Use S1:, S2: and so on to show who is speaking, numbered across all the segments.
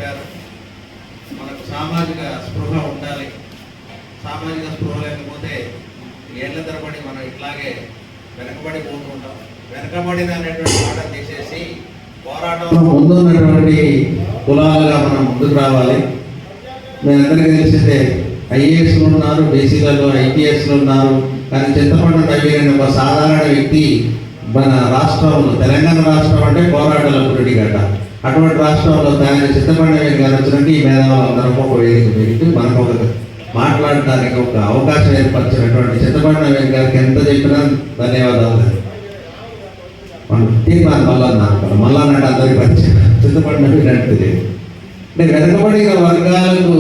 S1: చెప్పారు. మనకు సామాజిక స్పృహ ఉండాలి. సామాజిక స్పృహ లేకపోతే ఏళ్ల తరబడి మనం ఇట్లాగే వెనకబడిపోతూ ఉంటాం. వెనకబడిన అనేటువంటి మాట తీసేసి పోరాటంలో ముందున్నటువంటి కులాలుగా మనం ముందుకు రావాలి. మీరందరికీ తెలిసిందే ఐఏఎస్లు ఉన్నారు, బీసీలలో ఐపీఎస్లు ఉన్నారు. కానీ చింతపండు రవి అనే ఒక సాధారణ వ్యక్తి మన రాష్ట్రంలో, తెలంగాణ రాష్ట్రం అంటే పోరాటాల పురిటిగడ్డ, అటువంటి రాష్ట్రంలో దాని చింతపండు రవి గారు వచ్చినట్టు ఈ మేధావులందరూ ఒక వేదిక పెట్టి మనకు ఒక మాట్లాడడానికి ఒక అవకాశం ఏర్పరిచినటువంటి చింతపండు రవి గారికి ఎంత చెప్పినా ధన్యవాదాలు. మనం తీర్మానం మళ్ళా నాటి అందరికి పరిచయం, చింతపండు రవి అంటే తెలియదు. అంటే వెనకబడిన వర్గాలకు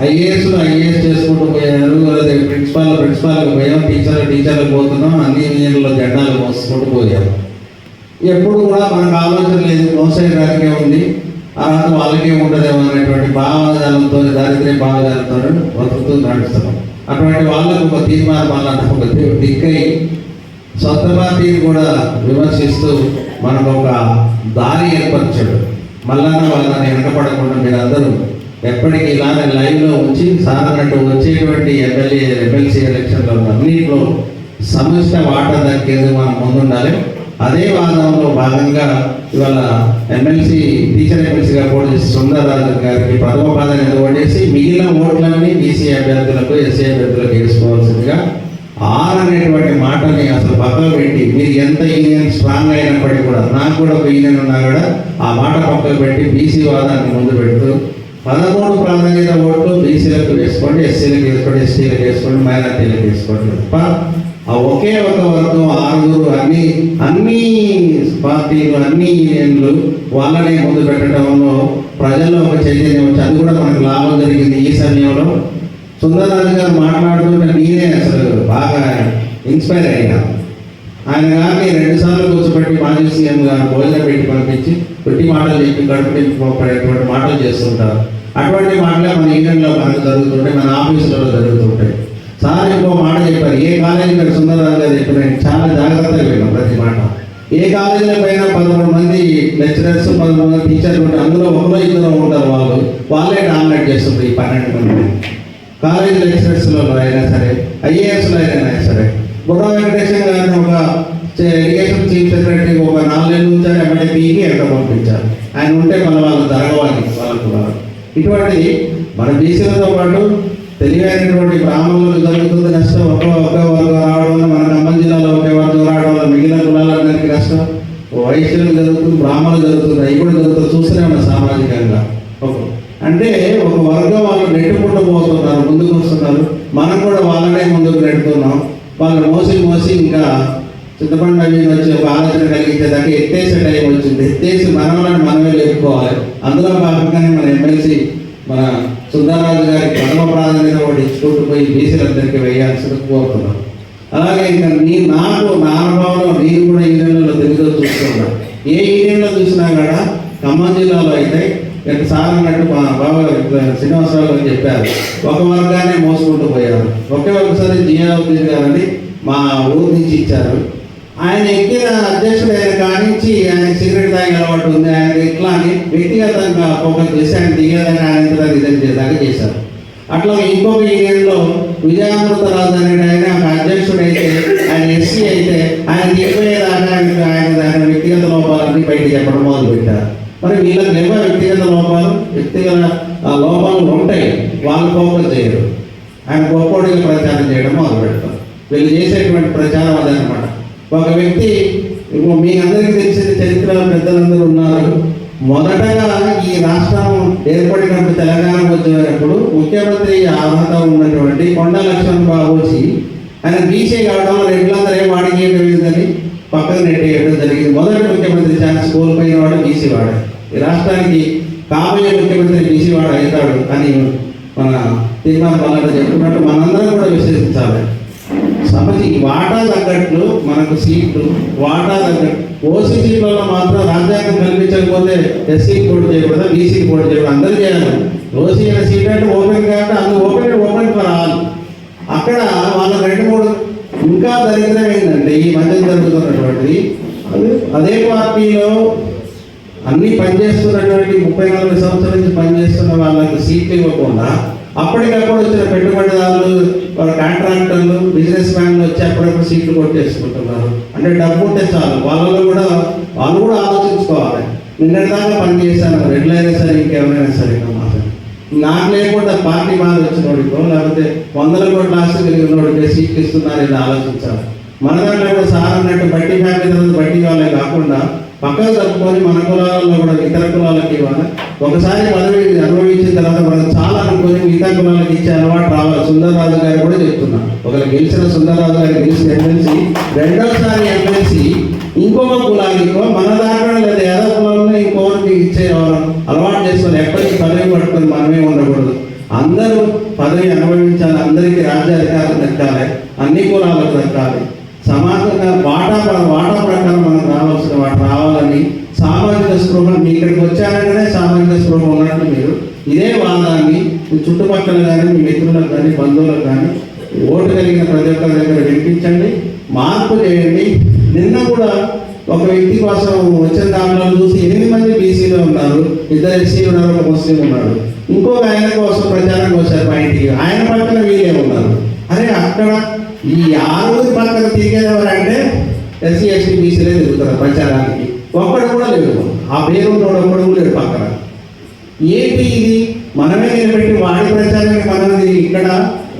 S1: ఐఏఎస్ చేసుకుంటూ పోయారు, అదే ప్రిన్సిపాల్కి పోయాం, టీచర్లకు పోతున్నాం, అన్ని ఇంజనీర్ల జెండాలు మోసుకుంటూ పోయాం. ఎప్పుడు కూడా మనకు ఆలోచన లేదు, మోసైడ్ రాకే ఉంది, ఆ రాత వాళ్ళకే ఉండదేమో అనేటువంటి భావజాలంతో, దారిద్ర్య భావజాలంతో బతుకుతూ నడుస్తున్నాం. అటువంటి వాళ్ళకు ఒక తీర్మానం వాళ్ళంటే ఒక దిక్కై సొంత పార్టీని కూడా విమర్శిస్తూ మనకు ఒక దారి ఏర్పరచాడు. మళ్ళా వాళ్ళని వెనకపడకుండా మీరు అందరూ ఎప్పటికీ ఇలానే లైవ్లో ఉంచి సాధారణట్టు వచ్చేటువంటి ఎమ్మెల్సీ ఎలక్షన్లో అన్నింటిలో సమిష్ట వాటా దక్కేది మనం ముందుండాలి. అదే వాదనలో భాగంగా ఇవాళ టీచర్ ఎమ్మెల్సీగా పోటీ చేసి సుందరరాజు గారికి ప్రథమ ప్రాధాన్యత ఓటేసి మిగిలిన ఓట్లన్నీ బీసీ అభ్యర్థులకు, ఎస్సీ అభ్యర్థులకు వేసుకోవాల్సిందిగా అనేటువంటి మాటని అసలు పక్కన పెట్టి, మీరు ఎంత యూనియన్ స్ట్రాంగ్ అయినప్పటికీ కూడా, నాకు కూడా ఒక యూనియన్ ఉన్నా కూడా ఆ మాట పక్కన పెట్టి బీసీ వాదాన్ని ముందు పెడుతూ 13 ప్రాధాన్యత ఓట్లు బీసీలకు వేసుకోండి, ఎస్సీలకు వేసుకోండి, ఎస్టీలకు వేసుకోండి, మైనార్టీలకు వేసుకోండి తప్ప ఆ ఒకే ఒక వర్గం 6 అన్ని పార్టీలు, అన్ని యూనియన్లు వాళ్ళనే ముందు పెట్టడంలో ప్రజల్లో ఒక చైతన్యం వచ్చి అది కూడా మనకు లాభం జరిగింది. ఈ సమయంలో సుందరరాజు గారు మాట్లాడుతుంటే నేనే అసలు బాగా ఇన్స్పైర్ అయినా. ఆయన గారిని 2 సార్లు కూర్చోబెట్టి మాజీ సీఎం గారు భోజనం పెట్టి పంపించి పెట్టి మాటలు చెప్పి గడుపునేటువంటి మాటలు చేస్తుంటారు. అటువంటి మాటలే మన యూనియన్లో మనకు జరుగుతుంటాయి, మన ఆఫీసులలో జరుగుతుంటాయి. సార్ ఇంకో మాట చెప్పారు, ఏ కాలేజీ మీరు సుందరరాజు గారు చెప్పిన చాలా జాగ్రత్తగా విన్నాం ప్రతి మాట. ఏ కాలేజీలో పైన 13 మంది లెక్చరర్స్, 13 మంది టీచర్లు ఉంటారు, అందులో 1-2 ఉంటారు, వాళ్ళే డామినేట్ చేస్తుంటారు ఈ 12 మంది. కాలేజీ లెక్చరర్స్లో అయినా సరే, ఐఏఎస్లో అయినా సరే. బుర్ర వెంకటేశ్వర గారిని ఒక ఎడ్యుకేషన్ చీఫ్ సెక్రటరీ ఒక 4 నెలలు ఉంచారు, ఎమ్మటే పీకి ఎక్కడ పంపించారు. ఆయన ఉంటే వాళ్ళు జరగవాలి వాళ్ళకు. ఇటువంటి మన బీసీలతో పాటు తెలివైనటువంటి బ్రాహ్మణులకు జరుగుతుంది నష్టం. ఒకే వర్గం రావడం వల్ల మన ఖమ్మం జిల్లాలో ఒకే వర్గం రావడం వల్ల మిగిలిన కులాలందరికీ నష్టం. వైశ్యులకు జరుగుతుంది, బ్రాహ్మణులు జరుగుతుంది, అవి కూడా జరుగుతుంది. చూస్తూనే ఉన్నాం సామాజికంగా. అంటే ఒక వర్గం వాళ్ళు నెట్టుకుంటూ పోతున్నారు, ముందుకు వస్తున్నారు. మనం కూడా వాళ్ళనే ముందుకు నెట్టుతున్నాం. వాళ్ళు మోసి ఇంకా చింతపండు అవి వచ్చి ఒక ఆలోచన కలిగించేదాకా ఎత్తేసే టైం వచ్చింది. ఎత్తేసి మనమే లేపుకోవాలి. అందులో భాగంగానే మన ఎమ్మెల్సీ మన సుందరరాజు గారికి ప్రథమ ప్రాధాన్యత ఒకటి ఇచ్చుకుంటూ పోయి బీసీలందరికీ వేయాల్సింది కోరుతున్నాను. అలాగే ఇంకా నా అనుభవంలో నేను కూడా యూనియన్లలో తెలుగులో చూస్తున్నా. ఏ యూనియన్లో చూసినా కూడా ఖమ్మం జిల్లాలో అయితే సార్ అన్నట్టు మా బాబా శ్రీనివాసరావు గారు చెప్పారు, ఒక వర్గాన్ని మోసుకుంటూ పోయారు. ఒకసారి జియావుద్దీన్ గారని మా ఊరు నుంచి ఇచ్చారు. ఆయన ఎక్కిన అధ్యక్షుడు కానించి ఆయన సిగరెట్ తాగే అలవాటు ఉంది, ఆయన ఇట్లా అని వ్యక్తిగతంగా ఫోకస్ చేసి ఆయన దిగేదాకా ఆయన రిజైన్ చేసేదాకా చేశారు. అట్లా ఇంకొక యూనియన్లో విజయామృతరాజు అనే ఆయన ఒక అధ్యక్షుడు అయితే, ఆయన ఎస్సీ అయితే ఆయన దిగిపోయేదాకా ఆయన వ్యక్తిగత లోపాలన్నీ బయట చెప్పడం మొదలుపెట్టారు. మరి వీళ్ళకి లేవో వ్యక్తిగత లోపాలు ఉంటాయి, వాళ్ళు ఫోకస్ చేయరు. ఆయన గొప్పడిగా ప్రచారం చేయడం మొదలు పెడతారు. వీళ్ళు చేసేటువంటి ప్రచారం అదనమాట. ఒక వ్యక్తి మీ అందరికీ తెలిసిన చరిత్ర పెద్దలందరూ ఉన్నారు. మొదటగా ఈ రాష్ట్రం ఏర్పడినప్పుడు తెలంగాణ వచ్చేటప్పుడు ముఖ్యమంత్రి అర్హత ఉన్నటువంటి కొండ లక్ష్మణ్ బాబుజీ ఆయన బీసీ కావడం రెడ్లందరూ ఏం వాడికేయడం పక్కన నెట్టేయడం జరిగింది. మొదటి ముఖ్యమంత్రి ఛాన్స్ కోల్పోయిన వాడు బీసీ వాడు. ఈ రాష్ట్రానికి కాబోయే ముఖ్యమంత్రి బీసీ వాడు అవుతాడు అని మన తీర్మానం వల్ల చెప్పుకున్నట్టు మనందరం కూడా విశ్లేషించాలి. సమస్య వాటా తగ్గట్లు మనకు సీట్లు వాటా తగ్గట్టు ఓసీ సీట్లలో మాత్రం రాజ్యాంగం కల్పించకపోతే ఎస్సీకి పోటీ చేయకూడదు, బీసీకి పోటీ చేయకూడదు, అందరూ చేయాలి. ఓసీ సీట్ అంటే ఓపెన్ కాబట్టి అందులో ఓపెన్ ఫర్ ఆల్. అక్కడ వాళ్ళ 2-3 ఇంకా దరిద్రం ఏంటంటే ఈ మధ్య జరుగుతున్నటువంటిది అదే పార్టీలో
S2: అన్ని పనిచేస్తున్నటువంటి 30-40 సంవత్సరాల నుంచి పనిచేస్తున్న వాళ్ళకి సీట్లు ఇవ్వకుండా అప్పటికప్పుడు వచ్చిన పెట్టుబడిదారులు, కాంట్రాక్టర్లు, బిజినెస్ మ్యాన్లు వచ్చి అప్పుడప్పుడు సీట్లు కొట్టేసుకుంటున్నారు. అంటే డబ్బు ఉంటే చాలు. వాళ్ళు కూడా ఆలోచించుకోవాలి. నిన్నటిదాకా పని చేశాను, రెడ్లైనా సరే ఇంకెవరైనా సరే నాకు లేకుండా పార్టీ మాది వచ్చినోడికో లేకపోతే 100 కోట్ల ఆస్తి కలిగినోడికే సీట్లు ఇస్తున్నారు ఇది ఆలోచించాలి. మన దాంట్లో కూడా సార్ అన్నట్టు బట్టి ఫ్యామిలీ తర్వాత బట్టి వాళ్ళే కాకుండా పక్కకు తప్పుకొని మన కులాలలో కూడా ఇతర కులాలకి ఇవ్వాలి. ఒకసారి పదవి అనుభవించిన తర్వాత మనం చాలా అనుకొని మిగతా కులాలకు ఇచ్చే అలవాటు రావాలి. సుందరరాజు గారు కూడా చెప్తున్నారు. ఒకరు గెలిచిన సుందరరాజు గారు గెలిచిన ఎమ్మెల్సీ రెండోసారి ఎమ్మెల్సీ ఇంకొక కులానికో మన దాంట్లో లేదా ఏదో కులంలో ఇంకొకరికి ఇచ్చే అలవాటు చేసుకొని ఎప్పటికీ పదవి పట్టుకొని మనమే ఉండకూడదు. అందరూ పదవి అనుభవించాలి. అందరికీ రాజ్యాధికారం దక్కాలి, అన్ని కులాలకు దక్కాలి. సమాజంగా వాటా ప్రకారం మనకు రావాల్సిన వాటి రావాలని సామాజిక స్పృహ మీ ఇక్కడికి వచ్చారంటేనే సామాజిక స్పృహ ఉన్నట్టు మీరు ఇదే వాదాన్ని చుట్టుపక్కల కానీ మీ మిత్రులకు కానీ బంధువులకు కానీ ఓటు కలిగిన ప్రతి ఒక్కరి దగ్గర వినిపించండి, మార్పు చేయండి. నిన్న కూడా ఒక వ్యక్తి కోసం వచ్చిన దాంట్లో చూసి 8 మంది బీసీలో ఉన్నారు, 2 ఎస్సీలు ఉన్నారు, 1 ముస్లిం ఉన్నాడు. ఇంకొక ఆయన కోసం ప్రచారం వచ్చారు బయటికి, ఆయన పక్కన వీళ్ళే ఉన్నారు. అరే అక్కడ ఈ 6 పక్కన తిరిగేవారంటే ఎస్సీ ఎస్టీ బీసీలే తిరుగుతారు ప్రచారానికి. ఒక్కడు కూడా లేదు, ఆ పేరు ఒక్కడు కూడా లేడు పక్కన. ఏంటి ఇది? మనమే నిలబెట్టి వాడి ప్రచారానికి మనది ఇక్కడ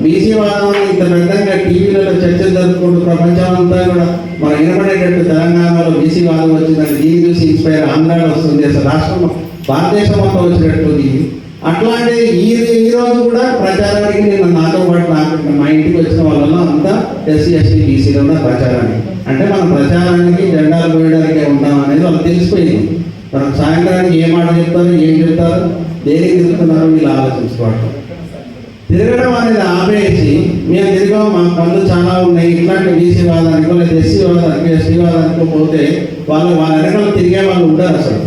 S2: బీసీ వాదం ఇంత పెద్దగా టీవీలలో చర్చలు జరుపుకుంటూ ప్రపంచమంతా కూడా మనం వినపడేటట్టు తెలంగాణలో బీసీ వాదం వచ్చిందని దీన్ని చూసి ఇన్స్పైర్ ఆంధ్రాలో వస్తుంది, అసలు రాష్ట్రం భారతదేశం మొత్తం వచ్చినట్టుంది. అట్లాంటి ఈ రోజు కూడా ప్రచారానికి నేను నాతో పాటు మా ఇంటికి వచ్చిన వాళ్ళలో అంతా ఎస్సీ ఎస్టీ బీసీలో ఉన్న ప్రచారానికి. అంటే మనం ప్రచారానికి జెండాలు పోయడానికే ఉంటాం అనేది వాళ్ళకి తెలిసిపోయింది. మనం సాయంత్రానికి ఏ మాట చెప్తారు, ఏం చెప్తారు, దేనికి తిరుగుతున్నారో వీళ్ళు ఆలోచించుకోవటం. తిరగడం అనేది ఆపేసి మేము తిరిగాం, మా పనులు చాలా ఉన్నాయి, ఇట్లాంటి బీసీ వాదానికో లేదా ఎస్సీ వాదానికి ఎస్టీ వాదానికో పోతే వాళ్ళ వెనకాల తిరిగే వాళ్ళు ఉంటారు. అసలు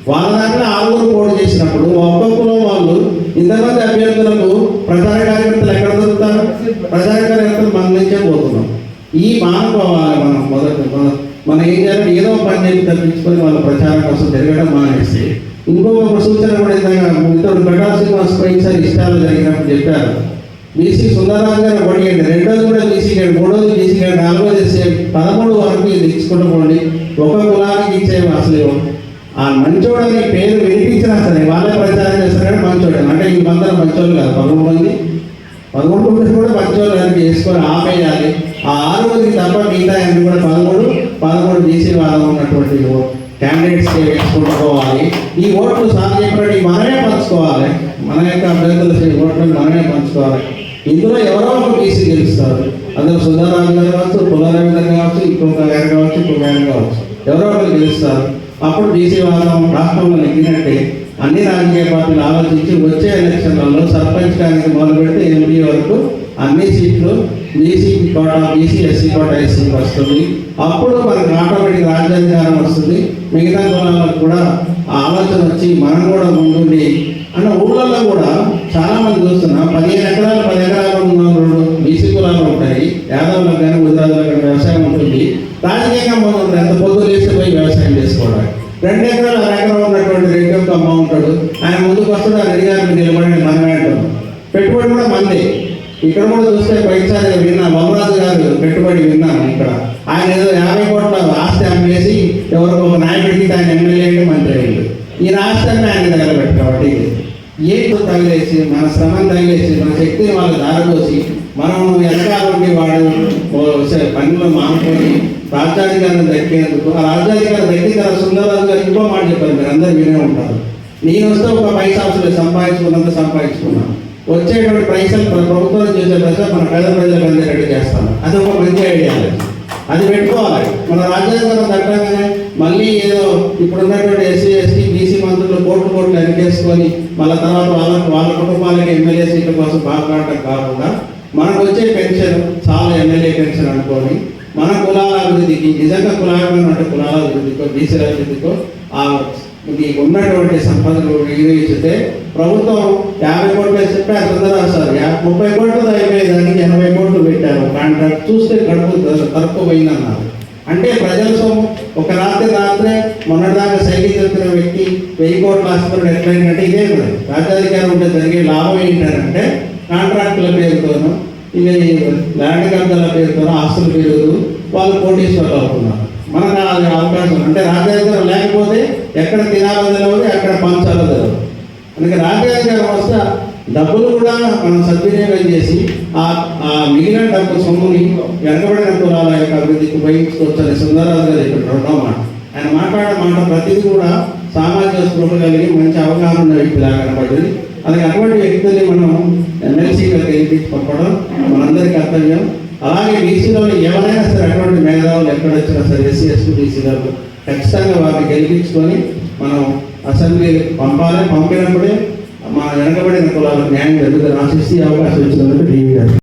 S2: వాళ్ళ దాంట్లో 6 పోటీ చేసినప్పుడు ఒక్కొక్కరు వాళ్ళు ఇంతమంది అభ్యర్థులకు ప్రచార కార్యకర్తలు ఎక్కడ దొరుకుతారు? ప్రచార కార్యకర్తలు మన నుంచే పోతున్నాం. ఈ మానుకోవాలి. మనం ఏం చేయాలి? ఏదో పని చెప్పి తప్పించుకొని వాళ్ళ ప్రచారం కోసం తిరగడం మానేసి ఇంకొక సూచన కూడా ఇతడు పెట్టాల్సిన పోయినసారి ఇష్టాలు జరిగినప్పుడు చెప్పారు. బీసీ సుందరరాజు గారు ఒకటి, రెండోది కూడా బీసీ గారు, మూడోది బీసీ గారు, 4వది 13 వరకు ఇది ఇచ్చుకుంటూ పోండి. ఒక కులానికి ఇచ్చేవి అసలు ఆ మంచోడని పేరు వినిపించినా సరే వాళ్ళే ప్రచారం చేస్తారు. కానీ మంచోడు అంటే ఈ మందరం మంచోళ్ళు కాదు, 13 మంది కూడా మంచోళ్ళు అని చేసుకొని ఆపేయాలి. ఆ 6 మందికి తప్ప మిగతా అన్ని కూడా 13 బీసీ వాదం ఉన్నటువంటి క్యాండిడేట్స్కి వేసుకుంటుకోవాలి. ఈ ఓట్లు సార్ చెప్పినట్టు మనమే పంచుకోవాలి. మన యొక్క అభ్యర్థుల ఓట్లను మనమే పంచుకోవాలి. ఇందులో ఎవరో ఒక బీసీ గెలుస్తారు. అందులో సుందరరాజు గారు కావచ్చు, పుల్లారావు కావచ్చు, ఇంకొక గారు కావచ్చు, ఇంకొక గారు కావచ్చు, ఎవరో ఒకరు గెలుస్తారు. అప్పుడు బీసీ వాదం రాష్ట్రంలో నెగ్గినట్టే అన్ని రాజకీయ పార్టీలు ఆలోచించి వచ్చే ఎలక్షన్లలో సర్పంచ్ కానీ మొదలు పెడితే ఎంపీ వరకు అన్ని సీట్లు బీసీ కోట, బీసీ ఎస్సీ కోట ఎస్సీకి వస్తుంది. అప్పుడు మనకు ఆటోమేటిక్ రాజ్యాధికారం వస్తుంది. మిగతా కులాలకు కూడా ఆ ఆలోచన వచ్చి మనం కూడా ముందుండి అన్న ఊళ్ళల్లో కూడా చాలా మంది చూస్తున్నాం 15 ఎకరాలు 10 ఎకరాలు ఉన్న బీసీ కులాలు ఉంటాయి. యాదవులకు కానీ గుజరాత్లకు కానీ వ్యవసాయం ఉంటుంది. రాజకీయంగా మనం ఎంత పొద్దు లేచి పోయి వ్యవసాయం చేసుకోవడానికి 2 ఎకరాలు 1 ఎకరం ఉన్నటువంటి రెడ్డి యొక్క అమ్మ ఉంటాడు. ఆయన ముందుకు వస్తాడు, ఆ రెడ్డి గారిని నిలబడి మనమే అంటాం. పెట్టుబడి కూడా మంది. ఇక్కడ కూడా చూస్తే పైసారి విన్నా, వనరాజు గారు పెట్టుబడి విన్నాను. ఇక్కడ ఆయన ఏదో 50 కోట్ల ఆస్తి అమ్మేసి ఎవరికో ఒక నాయకుడికి ఆయన ఎమ్మెల్యే అంటే మంత్రి అయ్యింది. ఈ రాష్ట్రాన్ని ఆయన దగ్గర పెట్టుకోవాలి. ఏంటో తగిలేసి మన శ్రమను తగిలేసి మన శక్తిని వాళ్ళు దారిపోసి మనం ఎనకాలండి వాడు పనిలో మానుకొని రాజ్యాధికారం దక్కేందుకు, ఆ రాజ్యాధికారం దక్కిన తర్వాత సుందరరాజు గారు ఇంకో మాట చెప్పారు, మీరు అందరూ వినే ఉంటారు. నేను వస్తే ఒక పైసలు సంపాదించుకున్నంత సంపాదించుకున్నాను, వచ్చేటువంటి పైసలు ప్రభుత్వం చేసే పైసలు మన పేద ప్రజలకు అందేటట్టు చేస్తాను. అది ఒక మంచి ఐడియా. అది పెట్టుకోవాలి. మన రాజ్యాంగం దక్కగానే మళ్ళీ ఏదో ఇప్పుడున్నటువంటి ఎస్సీ ఎస్టీ బీసీ మంత్రులు కోట్లు ఎన్నికేసుకొని మళ్ళీ తర్వాత వాళ్ళ కుటుంబాలకి ఎమ్మెల్యే సీట్ల కోసం బాగుపడటం కాకుండా మనకు వచ్చే పెన్షన్ చాలా ఎమ్మెల్యే పెన్షన్ అనుకోని మన కులాల అభివృద్ధికి, నిజంగా కులాభివృద్ధి కులాల అభివృద్ధికో బీసీల అభివృద్ధికో ఉన్నటువంటి సంపదలు వినియోగిస్తే ప్రభుత్వం 50 కోట్లు చెప్పారు. సుందరరాజు సార్ 30 కోట్లు అయిపోయేదానికి 80 కోట్లు పెట్టారు. కాంట్రాక్ట్ చూస్తే కడుపు తరుక్కుపోయిందన్నారు. అంటే ప్రజల సొమ్ము ఒక రాత్రే మొన్నటిదాకా సైకిల్ చెప్తున్న వ్యక్తి 1000 కోట్ల ఆస్తులు ఎట్లయిందంటే ఇదే మరి రాజ్యాధికారం ఉంటే జరిగే లాభం ఏంటంటే కాంట్రాక్టుల పేరుతోనూ ఇక ఈ ల్యాండ్ కబ్జాల పేరుతోనూ ఆస్తుల పేరు వాళ్ళు కోటీశ్వర్లు అవుతున్నారు. మనకు అది అవకాశం అంటే రాజ్యాధికారం లేకపోతే ఎక్కడ తినాలో తెలియదు, ఎక్కడ పంచాలో తెలియదు. అందుకే రాజ్యాధికారం వస్తే డబ్బులు కూడా మనం సద్వినియోగం చేసి ఆ మిగిలిన డబ్బు సొమ్ముని వెనకబడిన కులాల యొక్క అభివృద్ధికి ఉపయోగించుకోవచ్చని సుందరరాజు గారు ఇక్కడ రెండో మాట. ఆయన మాట్లాడే మాట ప్రతిదీ కూడా సామాజిక స్పృహ కలిగి మంచి అవగాహన ఉన్న వ్యక్తిలా కనబడింది. అలాగే అటువంటి వ్యక్తుల్ని మనం ఎమ్మెల్సీగా గెలిపించుకోవడం మనందరి కర్తవ్యం. అలాగే బీసీలో ఎవరైనా సరే అటువంటి మేధావులు ఎక్కడొచ్చినా సరే ఎస్సీ ఎస్టీ బీసీలకు ఖచ్చితంగా వారిని గెలిపించుకొని మనం అసెంబ్లీకి పంపాలి. పంపినప్పుడే మా వెనకబడిన కులాలకు న్యాయం జరుగుతుంది ఆశిస్తూ అవకాశం ఇచ్చినందుకు టీవీ గారు.